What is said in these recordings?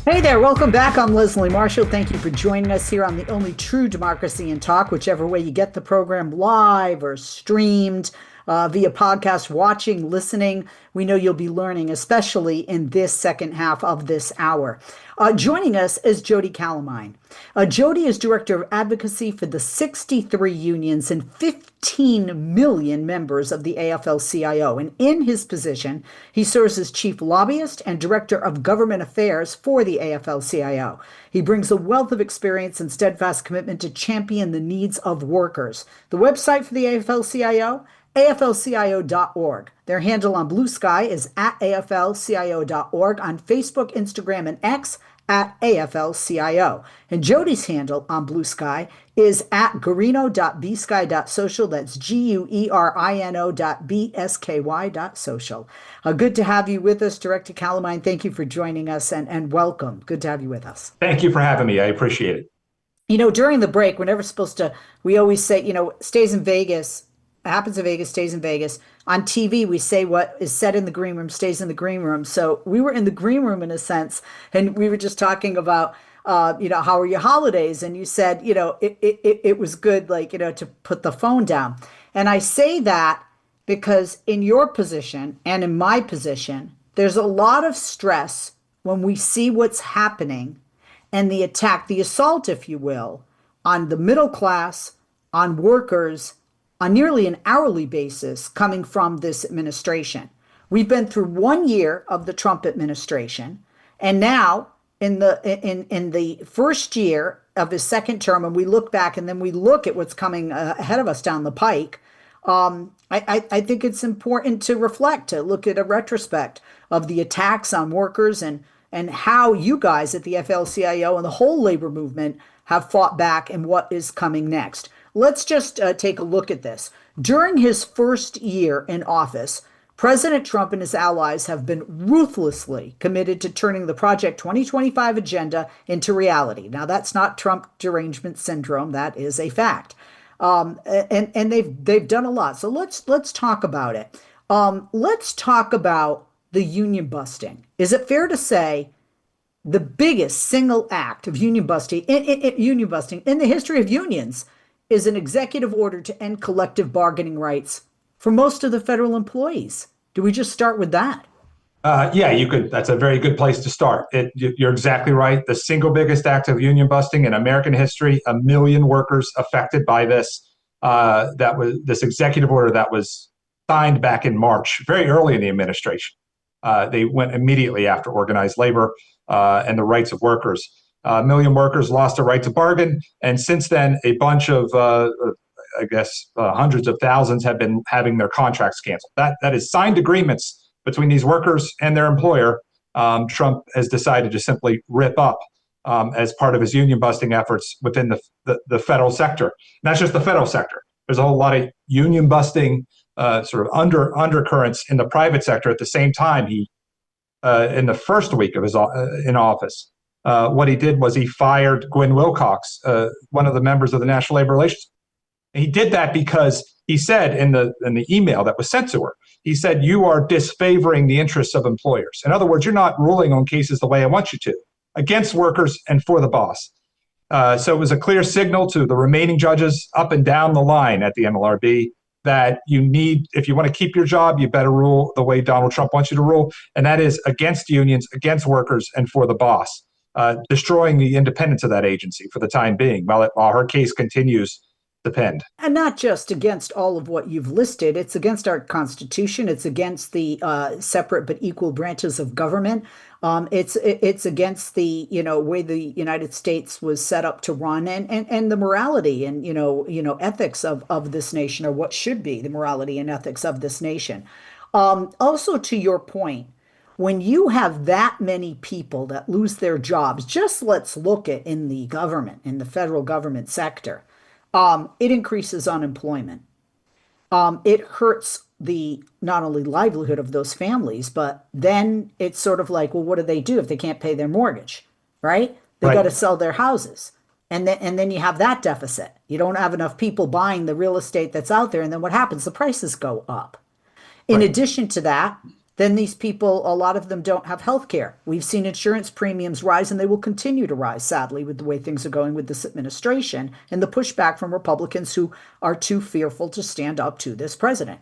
Hey there, welcome back. I'm Leslie Marshall. Thank you for joining us here on the only true democracy in talk, whichever way you get the program, live or streamed via podcast, watching, listening. We know you'll be learning, especially in this second half of this hour. Joining us is Jody Calemine. Jody is Director of Advocacy for the 63 unions and 15 million members of the AFL-CIO. And in his position, he serves as Chief Lobbyist and Director of Government Affairs for the AFL-CIO. He brings a wealth of experience and steadfast commitment to champion the needs of workers. The website for the AFL-CIO, AFLCIO.org. Their handle on Blue Sky is at AFLCIO.org, on Facebook, Instagram, and X at AFL-CIO. And Jody's handle on Blue Sky is at guerino.bsky.social. That's guerino.bsky.social. Good to have you with us, Director Calemine. Thank you for joining us and welcome. Good to have you with us. Thank you for having me. I appreciate it. During the break, we're never supposed to, we always say, stays in Vegas, happens in Vegas, stays in Vegas. On TV, we say what is said in the green room stays in the green room. So we were in the green room in a sense, and we were just talking about, how are your holidays? And you said, it was good, to put the phone down. And I say that because in your position and in my position, there's a lot of stress when we see what's happening and the attack, the assault, if you will, on the middle class, on workers, on nearly an hourly basis coming from this administration. We've been through 1 year of the Trump administration, and now in the first year of his second term, and we look back and then we look at what's coming ahead of us down the pike. I think it's important to reflect, to look at a retrospect of the attacks on workers and how you guys at the AFL-CIO and the whole labor movement have fought back and what is coming next. Let's just take a look at this. During his first year in office, President Trump and his allies have been ruthlessly committed to turning the Project 2025 agenda into reality. Now, that's not Trump derangement syndrome. That is a fact. And they've done a lot. So let's talk about it. Let's talk about the union busting. Is it fair to say the biggest single act of union busting in the history of unions is an executive order to end collective bargaining rights for most of the federal employees? Do we just start with that? Yeah, you could. That's a very good place to start. You're exactly right. The single biggest act of union busting in American history, 1 million workers affected by this. That was this executive order that was signed back in March, very early in the administration. They went immediately after organized labor and the rights of workers. 1 million workers lost their right to bargain, and since then, a bunch of, hundreds of thousands have been having their contracts canceled. That is signed agreements between these workers and their employer. Trump has decided to simply rip up as part of his union busting efforts within the federal sector. And that's just the federal sector. There's a whole lot of union busting sort of undercurrents in the private sector. At the same time, he in the first week of his in office. What he did was he fired Gwen Wilcox, one of the members of the National Labor Relations. And he did that because he said in the email that was sent to her, he said, "You are disfavoring the interests of employers. In other words, you're not ruling on cases the way I want you to, against workers and for the boss." So it was a clear signal to the remaining judges up and down the line at the NLRB that if you want to keep your job, you better rule the way Donald Trump wants you to rule. And that is against unions, against workers, and for the boss. Destroying the independence of that agency for the time being while her case continues to pend. And not just against all of what you've listed. It's against our Constitution. It's against the separate but equal branches of government. It's against the way the United States was set up to run and the morality and ethics of this nation, or what should be the morality and ethics of this nation. Also, to your point, when you have that many people that lose their jobs, just let's look at in the government, in the federal government sector, it increases unemployment. It hurts the not only livelihood of those families, but then it's sort of like, well, what do they do if they can't pay their mortgage, right? They got to sell their houses. And then you have that deficit. You don't have enough people buying the real estate that's out there. And then what happens? The prices go up. In addition to that, then these people, a lot of them don't have health care. We've seen insurance premiums rise, and they will continue to rise, sadly, with the way things are going with this administration and the pushback from Republicans who are too fearful to stand up to this president.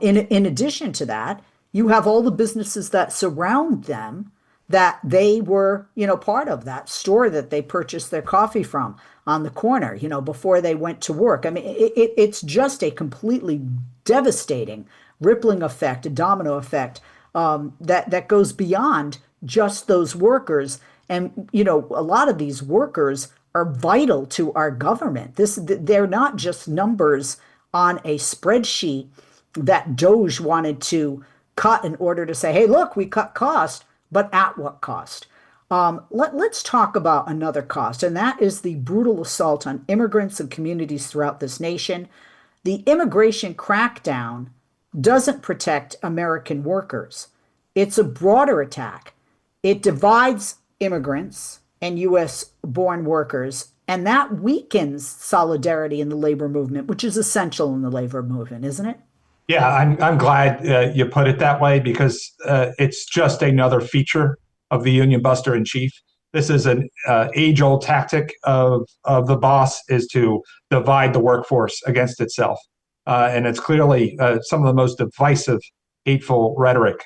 In addition to that, you have all the businesses that surround them that they were, part of that store that they purchased their coffee from on the corner, before they went to work. I mean, it's just a completely devastating rippling effect, a domino effect that goes beyond just those workers. And, a lot of these workers are vital to our government. They're not just numbers on a spreadsheet that Doge wanted to cut in order to say, hey, look, we cut cost, but at what cost? Let's talk about another cost, and that is the brutal assault on immigrants and communities throughout this nation. The immigration crackdown doesn't protect American workers. It's a broader attack. It divides immigrants and U.S. born workers, and that weakens solidarity in the labor movement, which is essential in the labor movement, isn't it? Yeah, I'm glad you put it that way because it's just another feature of the union buster in chief. This is an age-old tactic of the boss is to divide the workforce against itself. And it's clearly some of the most divisive, hateful rhetoric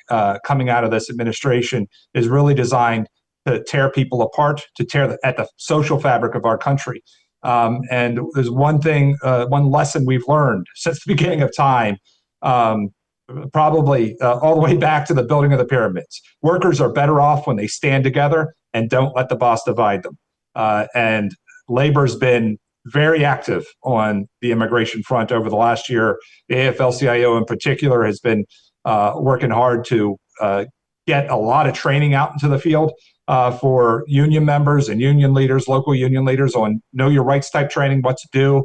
coming out of this administration is really designed to tear people apart, to tear at the social fabric of our country. And there's one thing, one lesson we've learned since the beginning of time, probably all the way back to the building of the pyramids. Workers are better off when they stand together and don't let the boss divide them. And labor's been very active on the immigration front over the last year. The AFL-CIO in particular has been working hard to get a lot of training out into the field for union members and union leaders, local union leaders on know your rights type training, what to do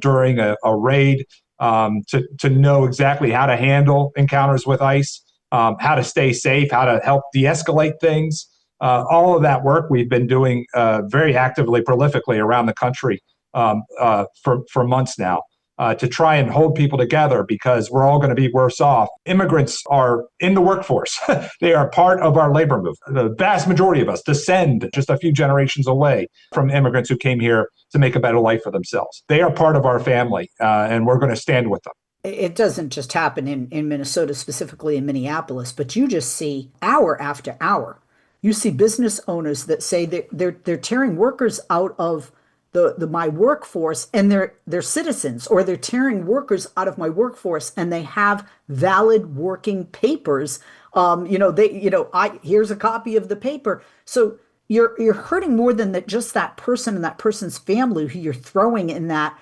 during a raid, to know exactly how to handle encounters with ICE, how to stay safe, how to help de-escalate things. All of that work we've been doing very actively, prolifically around the country for months now to try and hold people together because we're all going to be worse off. Immigrants are in the workforce. They are part of our labor movement. The vast majority of us descend just a few generations away from immigrants who came here to make a better life for themselves. They are part of our family, and we're going to stand with them. It doesn't just happen in Minnesota, specifically in Minneapolis, but you just see hour after hour. You see business owners that say they're tearing workers out of the my workforce and they're citizens, or they're tearing workers out of my workforce and they have valid working papers. Here's a copy of the paper. So you're hurting more than that, just that person and that person's family who you're throwing in that,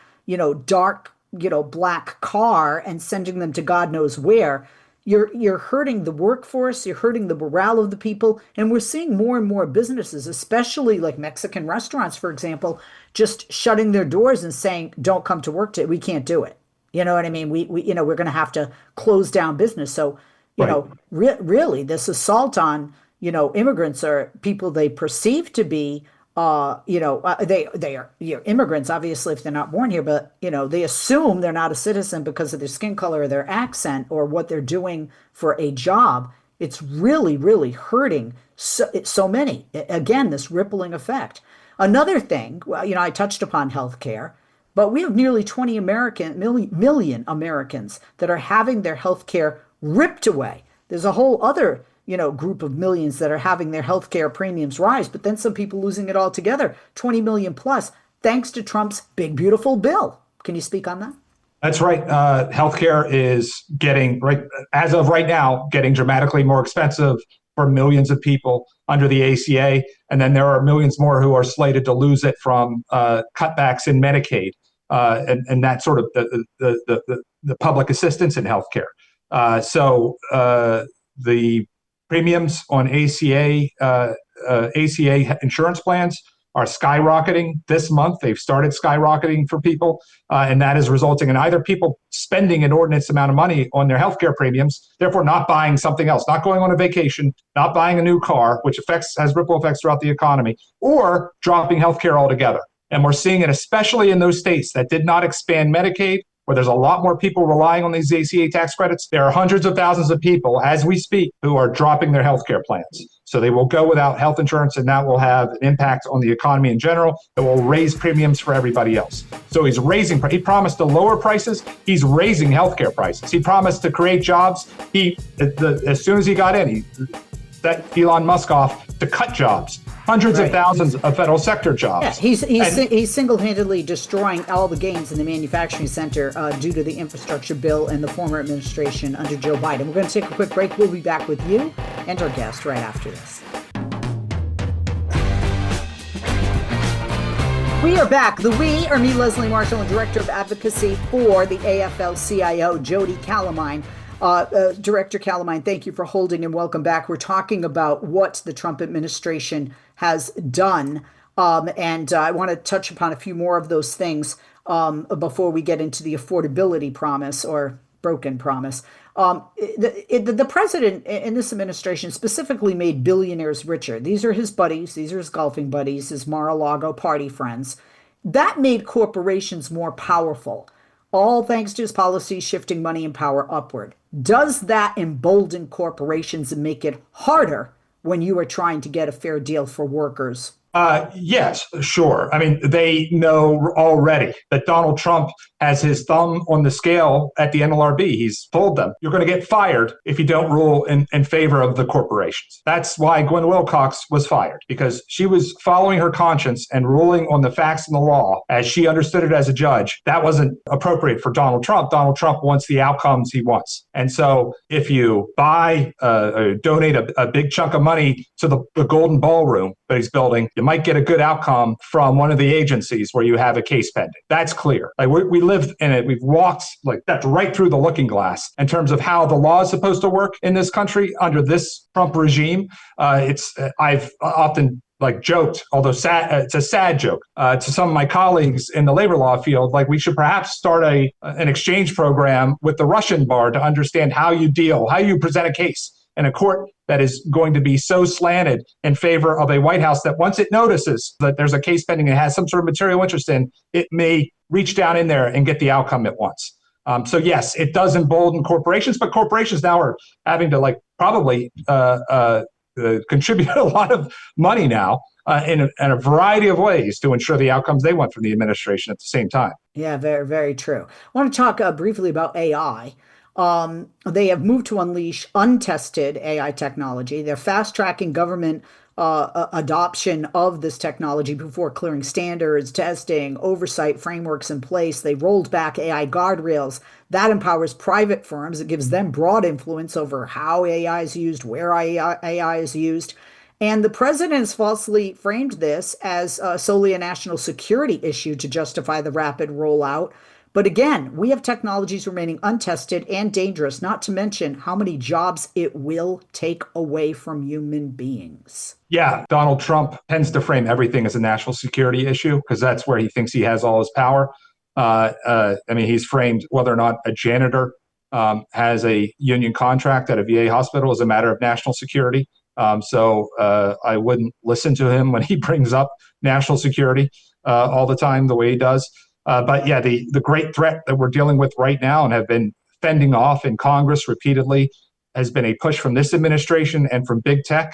dark, black car and sending them to God knows where. You're hurting the workforce, you're hurting the morale of the people, and we're seeing more and more businesses, especially like Mexican restaurants, for example, just shutting their doors and saying, "Don't come to work today. We can't do it." You know what I mean? We're going to have to close down business. So, Right. really, this assault on immigrants are people they perceive to be they are immigrants, obviously, if they're not born here, but they assume they're not a citizen because of their skin color or their accent or what they're doing for a job. It's really, really hurting so many. Again, this rippling effect. Another thing, well, I touched upon healthcare, but we have nearly 20 million Americans that are having their healthcare ripped away. There's a whole other group of millions that are having their healthcare premiums rise, but then some people losing it altogether, 20 million plus, thanks to Trump's big, beautiful bill. Can you speak on that? That's right. Healthcare is getting, right as of right now, getting dramatically more expensive for millions of people under the ACA. And then there are millions more who are slated to lose it from cutbacks in Medicaid and that sort of the public assistance in healthcare. So the premiums on ACA insurance plans are skyrocketing this month. They've started skyrocketing for people, and that is resulting in either people spending an inordinate amount of money on their healthcare premiums, therefore not buying something else, not going on a vacation, not buying a new car, which has ripple effects throughout the economy, or dropping healthcare altogether. And we're seeing it especially in those states that did not expand Medicaid where there's a lot more people relying on these ACA tax credits, there are hundreds of thousands of people as we speak who are dropping their healthcare plans. So they will go without health insurance, and that will have an impact on the economy in general. It will raise premiums for everybody else. So he promised to lower prices. He's raising healthcare prices. He promised to create jobs. As soon as he got in, that Elon Musk off to cut jobs, hundreds of thousands of federal sector jobs. Yeah, he's single-handedly destroying all the gains in the manufacturing sector due to the infrastructure bill and the former administration under Joe Biden. We're going to take a quick break. We'll be back with you and our guest right after this. We are back. The we are me, Leslie Marshall, and Director of Advocacy for the AFL-CIO, Jody Calemine. Director Calemine, thank you for holding and welcome back. We're talking about what the Trump administration has done. And I want to touch upon a few more of those things before we get into the affordability promise or broken promise. The president in this administration specifically made billionaires richer. These are his buddies. These are his golfing buddies, his Mar-a-Lago party friends. That made corporations more powerful, all thanks to his policies shifting money and power upward. Does that embolden corporations and make it harder when you are trying to get a fair deal for workers? Yes, sure. I mean, they know already that Donald Trump has his thumb on the scale at the NLRB. He's told them, you're going to get fired if you don't rule in favor of the corporations. That's why Gwen Wilcox was fired, because she was following her conscience and ruling on the facts and the law as she understood it as a judge. That wasn't appropriate for Donald Trump. Donald Trump wants the outcomes he wants. And so if you buy or donate a big chunk of money to the Golden Ballroom that he's building, you might get a good outcome from one of the agencies where you have a case pending. That's clear. Like we live in it. We've walked like that's right through the looking glass in terms of how the law is supposed to work in this country under this Trump regime. I've often joked, although it's a sad joke, to some of my colleagues in the labor law field, like we should perhaps start an exchange program with the Russian bar to understand how you present a case in a court that is going to be so slanted in favor of a White House that once it notices that there's a case pending and has some sort of material interest in, it may reach down in there and get the outcome it wants. So yes, it does embolden corporations, but corporations now are having to probably contribute a lot of money now in a variety of ways to ensure the outcomes they want from the administration at the same time. Yeah, very, very true. I want to talk briefly about AI. They have moved to unleash untested AI technology. They're fast tracking government adoption of this technology before clearing standards, testing, oversight frameworks in place. They rolled back AI guardrails. That empowers private firms. It gives them broad influence over how AI is used, where AI is used. And the president has falsely framed this as solely a national security issue to justify the rapid rollout. But again, we have technologies remaining untested and dangerous, not to mention how many jobs it will take away from human beings. Yeah, Donald Trump tends to frame everything as a national security issue because that's where he thinks he has all his power. He's framed whether or not a janitor has a union contract at a VA hospital as a matter of national security. So I wouldn't listen to him when he brings up national security all the time the way he does. But yeah, the great threat that we're dealing with right now and have been fending off in Congress repeatedly has been a push from this administration and from big tech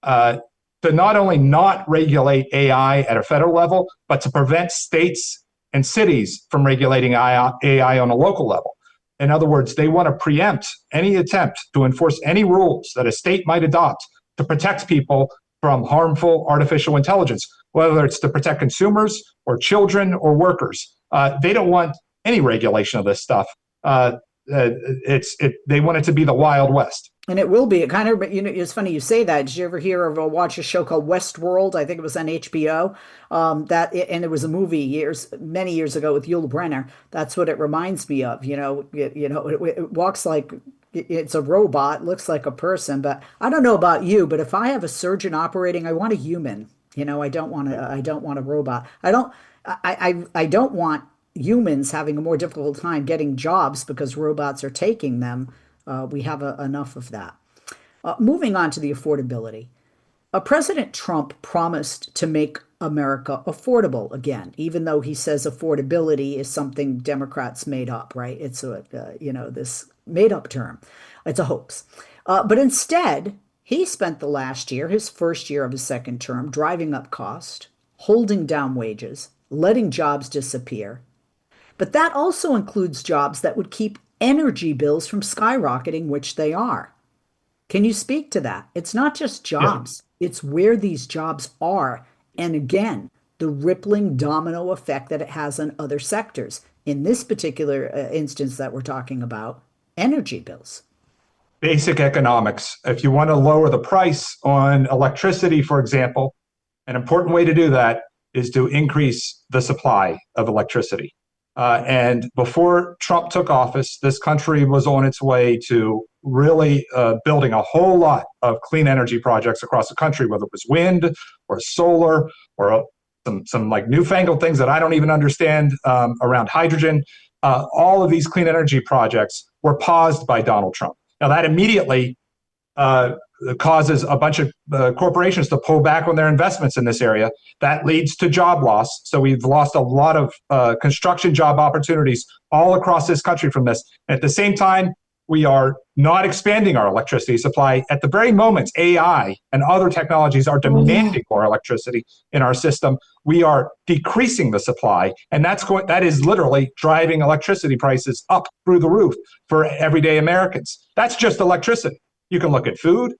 to not only not regulate AI at a federal level, but to prevent states and cities from regulating AI on a local level. In other words, they want to preempt any attempt to enforce any rules that a state might adopt to protect people from harmful artificial intelligence, whether it's to protect consumers or children or workers. They don't want any regulation of this stuff. They want it to be the Wild West. And it will be. It kind of, it's funny you say that. Did you ever hear of or watch a show called Westworld? I think it was on HBO. And there was a movie many years ago with Yul Brynner. That's what it reminds me of. It walks like it's a robot, looks like a person. But I don't know about you, but if I have a surgeon operating, I want a human. I don't want a robot. I don't want humans having a more difficult time getting jobs because robots are taking them. We have enough of that. Moving on to the affordability. President Trump promised to make America affordable again, even though he says affordability is something Democrats made up, right? It's this made up term. It's a hoax. But instead, he spent the last year, his first year of his second term, driving up cost, holding down wages, letting jobs disappear. But that also includes jobs that would keep energy bills from skyrocketing, which they are. Can you speak to that? It's not just Yes. jobs, it's where these jobs are. And again, the rippling domino effect that it has on other sectors. In this particular instance that we're talking about, energy bills. Basic economics. If you want to lower the price on electricity, for example, an important way to do that is to increase the supply of electricity. And before Trump took office, this country was on its way to really building a whole lot of clean energy projects across the country, whether it was wind or solar or some like newfangled things that I don't even understand around hydrogen. All of these clean energy projects were paused by Donald Trump. Now that immediately uh, causes a bunch of corporations to pull back on their investments in this area. That leads to job loss. So we've lost a lot of construction job opportunities all across this country from this. At the same time, we are not expanding our electricity supply. At the very moment AI and other technologies are Oh, yeah. demanding more electricity in our system, we are decreasing the supply, and that is literally driving electricity prices up through the roof for everyday Americans. That's just electricity. You can look at food.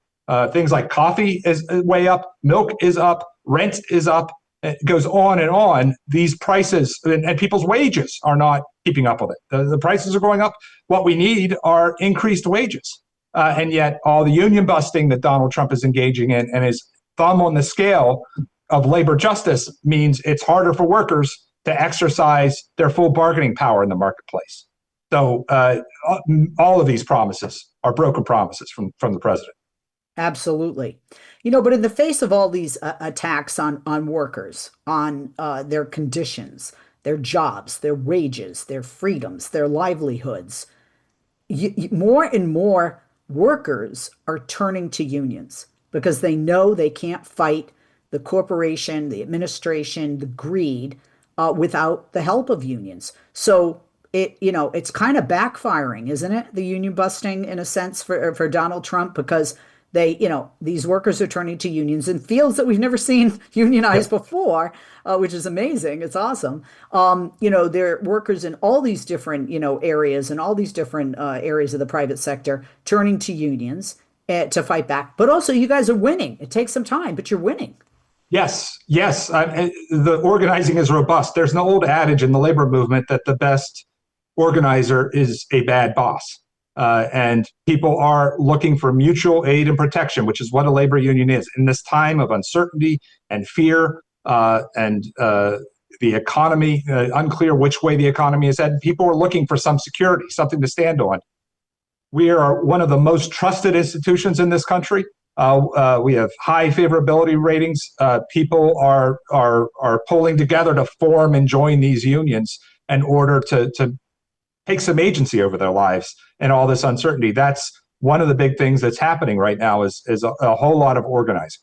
Things like coffee is way up, milk is up, rent is up. It goes on and on. These prices and people's wages are not keeping up with it. The prices are going up. What we need are increased wages. And yet all the union busting that Donald Trump is engaging in and his thumb on the scale of labor justice means it's harder for workers to exercise their full bargaining power in the marketplace. So all of these promises are broken promises from the president. Absolutely. But in the face of all these attacks on workers, on their conditions, their jobs, their wages, their freedoms, their livelihoods, more and more workers are turning to unions because they know they can't fight the corporation, the administration, the greed without the help of unions. So it's kind of backfiring, isn't it? The union busting in a sense for Donald Trump because these workers are turning to unions in fields that we've never seen unionized Yep. before, which is amazing. It's awesome. They're workers in all these different, areas and all these different areas of the private sector turning to unions to fight back. But also, you guys are winning. It takes some time, but you're winning. Yes, yes. The organizing is robust. There's an old adage in the labor movement that the best organizer is a bad boss. And people are looking for mutual aid and protection, which is what a labor union is. In this time of uncertainty and fear and the economy, unclear which way the economy is headed, people are looking for some security, something to stand on. We are one of the most trusted institutions in this country. We have high favorability ratings. People are pulling together to form and join these unions in order to take some agency over their lives and all this uncertainty. That's one of the big things that's happening right now is a whole lot of organizing.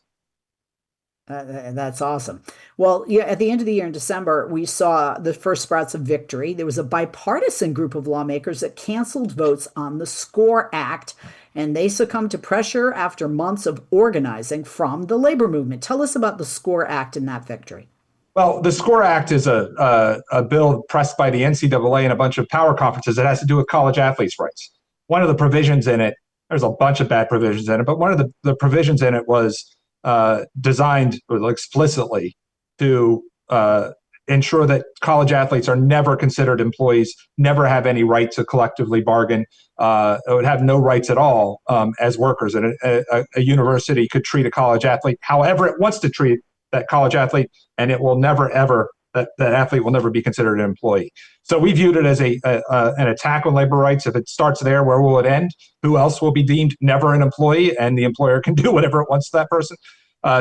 That's awesome. Well, yeah, at the end of the year in December, we saw the first sprouts of victory. There was a bipartisan group of lawmakers that canceled votes on the SCORE Act, and they succumbed to pressure after months of organizing from the labor movement. Tell us about the SCORE Act and that victory. Well, the SCORE Act is a bill pressed by the NCAA and a bunch of power conferences that has to do with college athletes' rights. One of the provisions in it, there's a bunch of bad provisions in it, but one of the provisions in it was designed explicitly to ensure that college athletes are never considered employees, never have any right to collectively bargain, would have no rights at all as workers. And a university could treat a college athlete however it wants to treat that college athlete, and it will never, ever, that athlete will never be considered an employee. So we viewed it as an attack on labor rights. If it starts there, where will it end? Who else will be deemed never an employee, and the employer can do whatever it wants to that person?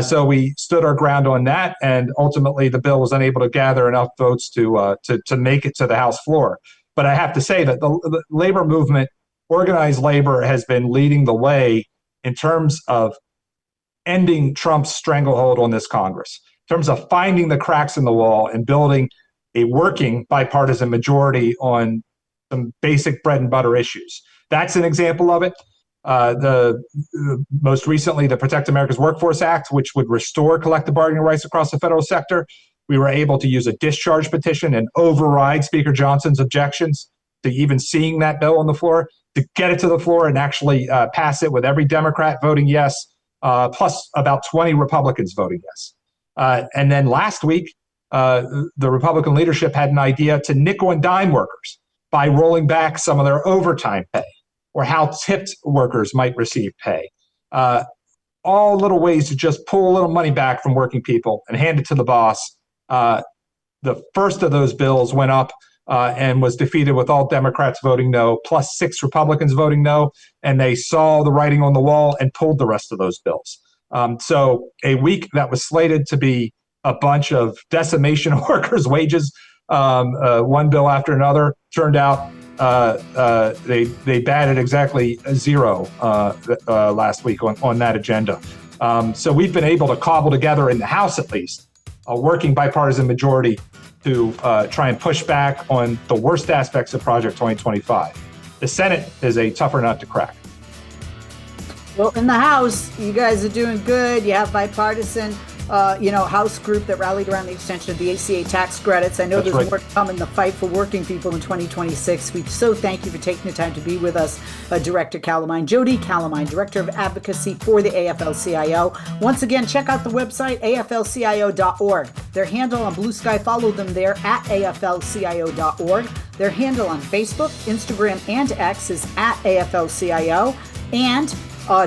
So we stood our ground on that, and ultimately the bill was unable to gather enough votes to make it to the House floor. But I have to say that the labor movement, organized labor, has been leading the way in terms of ending Trump's stranglehold on this Congress. terms of finding the cracks in the wall and building a working bipartisan majority on some basic bread and butter issues. That's an example of it. Most recently, the Protect America's Workforce Act, which would restore collective bargaining rights across the federal sector. We were able to use a discharge petition and override Speaker Johnson's objections to even seeing that bill on the floor, to get it to the floor and actually pass it with every Democrat voting yes, plus about 20 Republicans voting yes. And then last week, the Republican leadership had an idea to nickel and dime workers by rolling back some of their overtime pay, or how tipped workers might receive pay. All little ways to just pull a little money back from working people and hand it to the boss. The first of those bills went up and was defeated with all Democrats voting no, plus 6 Republicans voting no, and they saw the writing on the wall and pulled the rest of those bills. So a week that was slated to be a bunch of decimation of workers' wages, one bill after another, turned out they batted exactly 0 last week on that agenda. So we've been able to cobble together, in the House at least, a working bipartisan majority to try and push back on the worst aspects of Project 2025. The Senate is a tougher nut to crack. Well, in the House, you guys are doing good. You have bipartisan House group that rallied around the extension of the ACA tax credits. I know That's there's right. more to come in the fight for working people in 2026. We so thank you for taking the time to be with us, Director Calemine. Jody Calemine, Director of Advocacy for the AFL-CIO. Once again, check out the website, aflcio.org. Their handle on Blue Sky, follow them there at aflcio.org. Their handle on Facebook, Instagram, and X is at AFL-CIO. And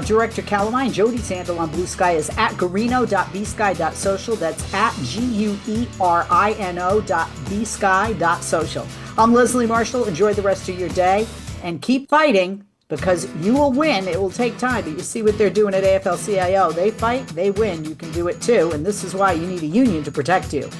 Director Calemine, Jody's handle on Blue Sky is at guerino.bsky.social. That's at guerino.bsky.social. I'm Leslie Marshall. Enjoy the rest of your day and keep fighting, because you will win. It will take time, but you see what they're doing at AFL-CIO. They fight, they win. You can do it too. And this is why you need a union to protect you.